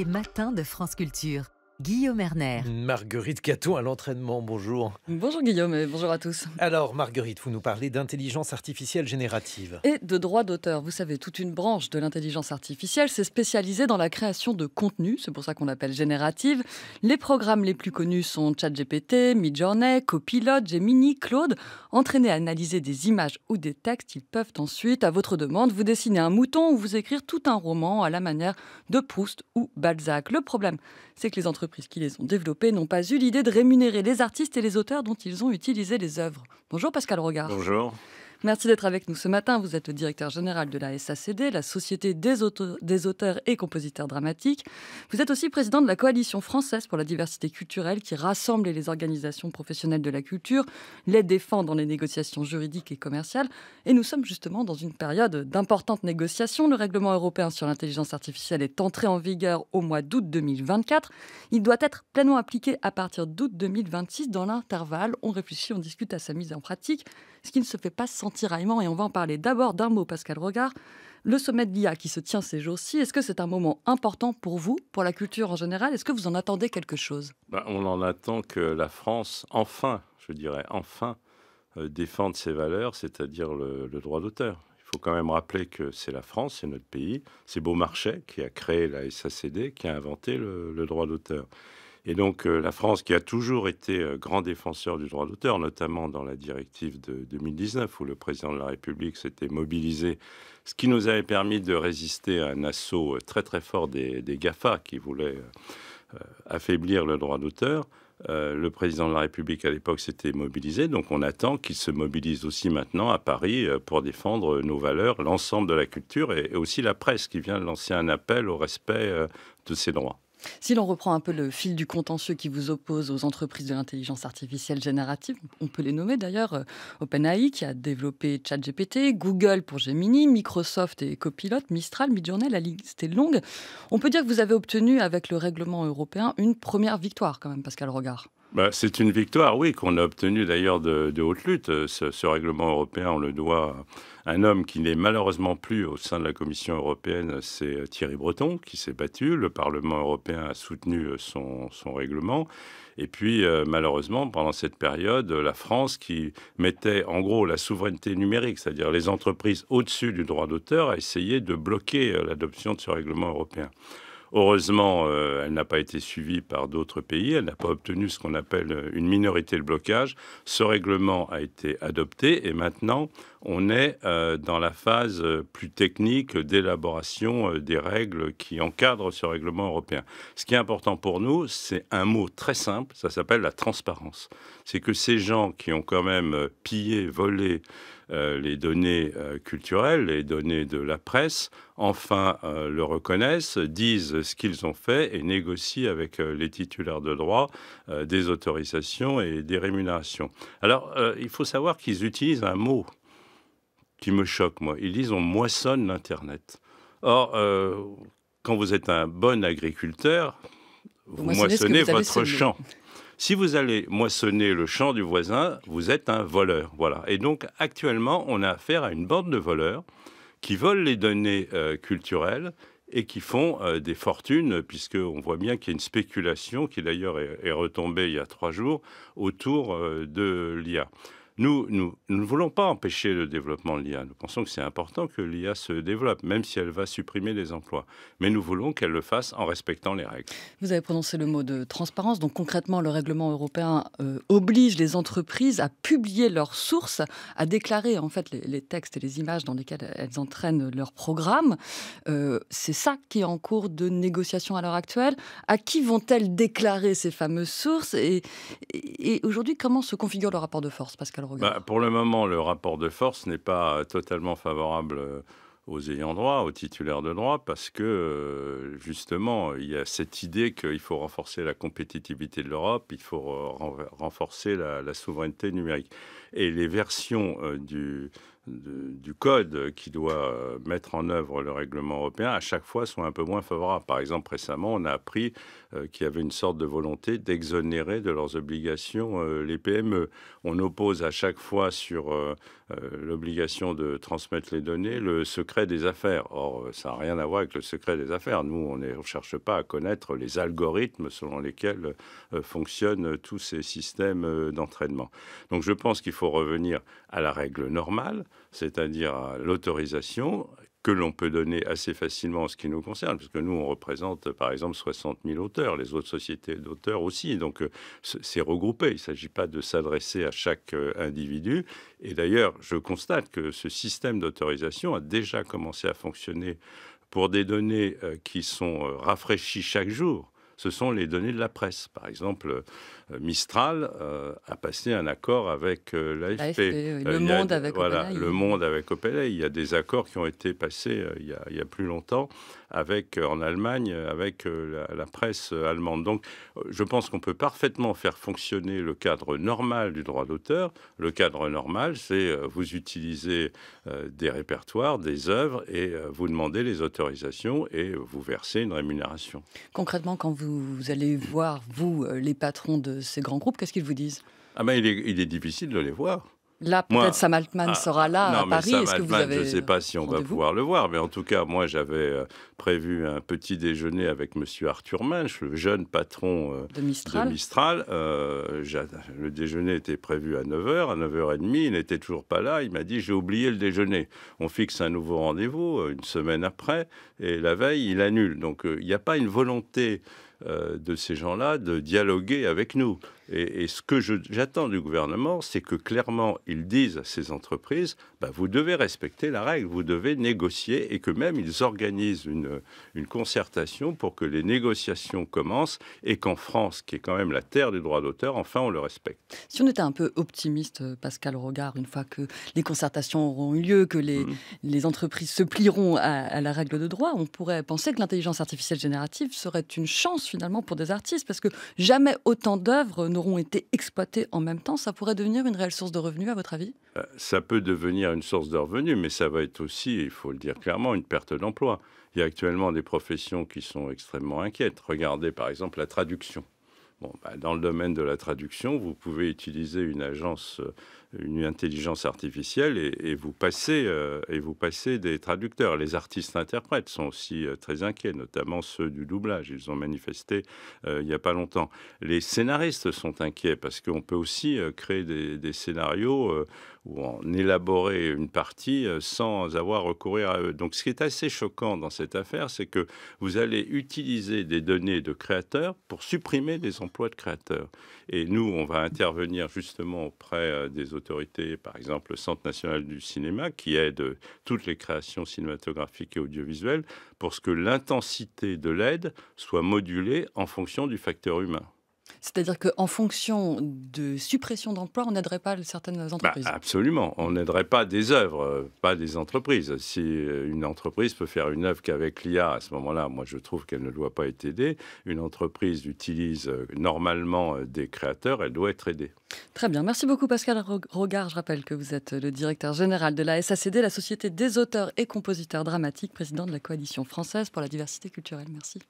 Les matins de France Culture. Guillaume Erner. Marguerite Caton à l'entraînement, bonjour. Bonjour Guillaume et bonjour à tous. Alors Marguerite, vous nous parlez d'intelligence artificielle générative. Et de droit d'auteur, vous savez, toute une branche de l'intelligence artificielle s'est spécialisée dans la création de contenu, c'est pour ça qu'on l'appelle générative. Les programmes les plus connus sont ChatGPT, Midjourney, Copilot, Gemini, Claude. Entraînés à analyser des images ou des textes, ils peuvent ensuite, à votre demande, vous dessiner un mouton ou vous écrire tout un roman à la manière de Proust ou Balzac. Le problème, c'est que les entreprises qui les ont développées n'ont pas eu l'idée de rémunérer les artistes et les auteurs dont ils ont utilisé les œuvres. Bonjour Pascal Regard. Bonjour. Merci d'être avec nous ce matin. Vous êtes le directeur général de la SACD, la Société des auteurs et compositeurs dramatiques. Vous êtes aussi président de la Coalition française pour la diversité culturelle qui rassemble les organisations professionnelles de la culture, les défend dans les négociations juridiques et commerciales. Et nous sommes justement dans une période d'importantes négociations. Le règlement européen sur l'intelligence artificielle est entré en vigueur au mois d'août 2024. Il doit être pleinement appliqué à partir d'août 2026. Dans l'intervalle, on réfléchit, on discute à sa mise en pratique, ce qui ne se fait pas sans tiraillement, et on va en parler. D'abord d'un mot, Pascal Regard, le sommet de l'IA qui se tient ces jours-ci, est-ce que c'est un moment important pour vous, pour la culture en général? Est-ce que vous en attendez quelque chose? On en attend que la France, enfin, je dirais enfin, défende ses valeurs, c'est-à-dire le droit d'auteur. Il faut quand même rappeler que c'est la France, c'est notre pays, c'est Beaumarchais qui a créé la SACD, qui a inventé le droit d'auteur. Et donc la France, qui a toujours été grand défenseur du droit d'auteur, notamment dans la directive de 2019, où le président de la République s'était mobilisé, ce qui nous avait permis de résister à un assaut très très fort des GAFA qui voulaient affaiblir le droit d'auteur. Le président de la République à l'époque s'était mobilisé, donc on attend qu'il se mobilise aussi maintenant à Paris pour défendre nos valeurs, l'ensemble de la culture et aussi la presse qui vient de lancer un appel au respect de ses droits. Si l'on reprend un peu le fil du contentieux qui vous oppose aux entreprises de l'intelligence artificielle générative, on peut les nommer d'ailleurs, OpenAI qui a développé ChatGPT, Google pour Gemini, Microsoft et Copilot, Mistral, Midjourney, la liste est longue. On peut dire que vous avez obtenu avec le règlement européen une première victoire quand même, Pascal Regard. C'est une victoire, oui, qu'on a obtenue d'ailleurs de haute lutte. Ce règlement européen, on le doit à un homme qui n'est malheureusement plus au sein de la Commission européenne, c'est Thierry Breton, qui s'est battu. Le Parlement européen a soutenu son règlement. Et puis, malheureusement, pendant cette période, la France, qui mettait en gros la souveraineté numérique, c'est-à-dire les entreprises au-dessus du droit d'auteur, a essayé de bloquer l'adoption de ce règlement européen. Heureusement, elle n'a pas été suivie par d'autres pays. Elle n'a pas obtenu ce qu'on appelle une minorité de blocage. Ce règlement a été adopté et maintenant, on est dans la phase plus technique d'élaboration des règles qui encadrent ce règlement européen. Ce qui est important pour nous, c'est un mot très simple, ça s'appelle la transparence. C'est que ces gens qui ont quand même pillé, volé les données culturelles, les données de la presse, enfin le reconnaissent, disent ce qu'ils ont fait et négocient avec les titulaires de droit des autorisations et des rémunérations. Alors, il faut savoir qu'ils utilisent un mot qui me choque, moi. Ils disent « on moissonne l'Internet ». Or, quand vous êtes un bon agriculteur, vous moissonnez votre champ. Si vous allez moissonner le champ du voisin, vous êtes un voleur. Voilà. Et donc, actuellement, on a affaire à une bande de voleurs qui volent les données culturelles et qui font des fortunes, puisqu'on voit bien qu'il y a une spéculation qui, d'ailleurs, est retombée il y a 3 jours autour de l'IA. Nous ne voulons pas empêcher le développement de l'IA. Nous pensons que c'est important que l'IA se développe, même si elle va supprimer des emplois. Mais nous voulons qu'elle le fasse en respectant les règles. Vous avez prononcé le mot de transparence. Donc concrètement, le règlement européen oblige les entreprises à publier leurs sources, à déclarer en fait les textes et les images dans lesquelles elles entraînent leur programme. C'est ça qui est en cours de négociation à l'heure actuelle. À qui vont-elles déclarer ces fameuses sources et aujourd'hui, comment se configure le rapport de force, Pascal Regard? Pour le moment, le rapport de force n'est pas totalement favorable aux ayants droit, aux titulaires de droit, parce que justement, il y a cette idée qu'il faut renforcer la compétitivité de l'Europe, il faut renforcer la souveraineté numérique. et les versions du code qui doit mettre en œuvre le règlement européen, à chaque fois, sont un peu moins favorables. Par exemple, récemment, on a appris qu'il y avait une sorte de volonté d'exonérer de leurs obligations les PME. On oppose à chaque fois sur l'obligation de transmettre les données le secret des affaires. Or, ça n'a rien à voir avec le secret des affaires. Nous, on ne cherche pas à connaître les algorithmes selon lesquels fonctionnent tous ces systèmes d'entraînement. Donc, je pense qu'il faut revenir à la règle normale, c'est-à-dire à l'autorisation que l'on peut donner assez facilement en ce qui nous concerne, parce que nous, on représente, par exemple, 60 000 auteurs, les autres sociétés d'auteurs aussi, donc c'est regroupé. Il ne s'agit pas de s'adresser à chaque individu. Et d'ailleurs, je constate que ce système d'autorisation a déjà commencé à fonctionner pour des données qui sont rafraîchies chaque jour. Ce sont les données de la presse. Par exemple, Mistral a passé un accord avec l'AFP. Le Monde avec OpenAI. Le Monde avec OpenAI. Il y a des accords qui ont été passés il y a plus longtemps en Allemagne avec la presse allemande. Donc, je pense qu'on peut parfaitement faire fonctionner le cadre normal du droit d'auteur. Le cadre normal, c'est vous utilisez des répertoires, des œuvres, et vous demandez les autorisations et vous versez une rémunération. Concrètement, quand vous allez voir, vous, les patrons de ces grands groupes, qu'est-ce qu'ils vous disent? Il est difficile de les voir. Là, peut-être Sam Altman sera là à Paris. Est-ce que vous avez je ne sais pas si on va pouvoir le voir, mais en tout cas, moi, j'avais prévu un petit déjeuner avec M. Arthur Munch, le jeune patron de Mistral. Le déjeuner était prévu à 9h, à 9h30, il n'était toujours pas là. Il m'a dit, j'ai oublié le déjeuner. On fixe un nouveau rendez-vous une semaine après, et la veille, il annule. Donc, il n'y a pas une volonté de ces gens-là de dialoguer avec nous. Et ce que j'attends du gouvernement, c'est que clairement, ils disent à ces entreprises, vous devez respecter la règle, vous devez négocier, et que même ils organisent une concertation pour que les négociations commencent, et qu'en France, qui est quand même la terre du droit d'auteur, enfin on le respecte. Si on était un peu optimiste, Pascal Rogard, une fois que les concertations auront eu lieu, que les entreprises se plieront à la règle de droit, on pourrait penser que l'intelligence artificielle générative serait une chance finalement pour des artistes, parce que jamais autant d'œuvres n'auront été exploitées en même temps. Ça pourrait devenir une réelle source de revenus, à votre avis? Ça peut devenir une source de revenus, mais ça va être aussi, il faut le dire clairement, une perte d'emploi. Il y a actuellement des professions qui sont extrêmement inquiètes. Regardez par exemple la traduction. Dans le domaine de la traduction, vous pouvez utiliser une intelligence artificielle et vous passez des traducteurs. Les artistes-interprètes sont aussi très inquiets, notamment ceux du doublage. Ils ont manifesté il n'y a pas longtemps. Les scénaristes sont inquiets parce qu'on peut aussi créer des scénarios ou en élaborer une partie sans avoir recours à eux. Donc ce qui est assez choquant dans cette affaire, c'est que vous allez utiliser des données de créateurs pour supprimer des emplois de créateurs. Et nous, on va intervenir justement auprès des autorités, par exemple le Centre national du cinéma, qui aide toutes les créations cinématographiques et audiovisuelles, pour que l'intensité de l'aide soit modulée en fonction du facteur humain. C'est-à-dire qu'en fonction de suppression d'emplois, on n'aiderait pas certaines entreprises? Absolument. On n'aiderait pas des œuvres, pas des entreprises. Si une entreprise peut faire une œuvre qu'avec l'IA, à ce moment-là, moi je trouve qu'elle ne doit pas être aidée. Une entreprise utilise normalement des créateurs, elle doit être aidée. Très bien. Merci beaucoup Pascal Rogard. Je rappelle que vous êtes le directeur général de la SACD, la Société des auteurs et compositeurs dramatiques, président de la Coalition française pour la diversité culturelle. Merci.